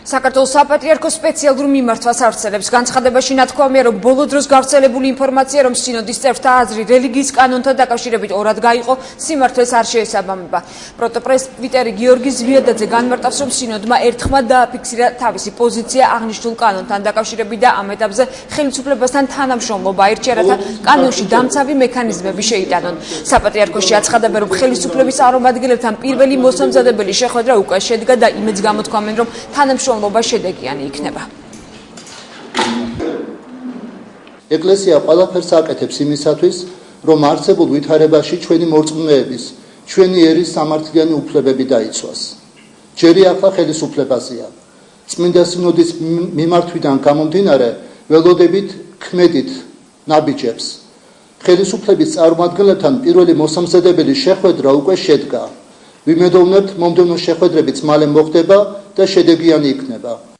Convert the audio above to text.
საქართველოს საპატრიარქოს სპეციალურ მიმართვას ავრცელებს განცხადებაში ნათქვამია, რომ ბოლო დროს გავრცელებული ინფორმაცია, რომ სინოდის წევრთა აზრი რელიგიის კანონთან დაკავშირებით ორად გაიყო, სიმართლეს არ შეესაბამება. პროტოპრესვიტერი გიორგი ზვიადაძე განმარტავს, რომ სინოდმა ერთხმად დააფიქსირა თავისი პოზიცია აღნიშნულ კანონთან დაკავშირებით და ამ ეტაპზე ხელისუფლებასთან თანამშრომლობა აირჩია, რათა კანონში დამცავი მექანიზმები შეიტანონ. საპატრიარქოში აცხადებენ, რომ ხელისუფლების წარმომადგენლებთან პირველი მოსამზადებელი შეხვედრა უკვე შედგა და იმედს გამოთქვამენ, რომ თანამშრომლობა შედეგიანი იქნება. ეკლესია ყველაფერს აკეთებს იმისათვის, რომ არსებულ ვითარებაში ჩვენი მორწმუნეების, ჩვენი ერის სამართლიანი უფლებები დაიცვას. ჯერი ახლა ხელისუფლებაზეა. წმინდა სინოდის მიმართვიდან გამომდინარე, ველოდებით ქმედით ნაბიჯებს. ხელისუფლების წარმომადგენლებთან პირველი მოსამზადებელი შეხვედრა უკვე შედგა. ვიმედოვნებთ, მომდევნო შეხვედრებიც მალე მოხდება და შედეგიანი იქნება.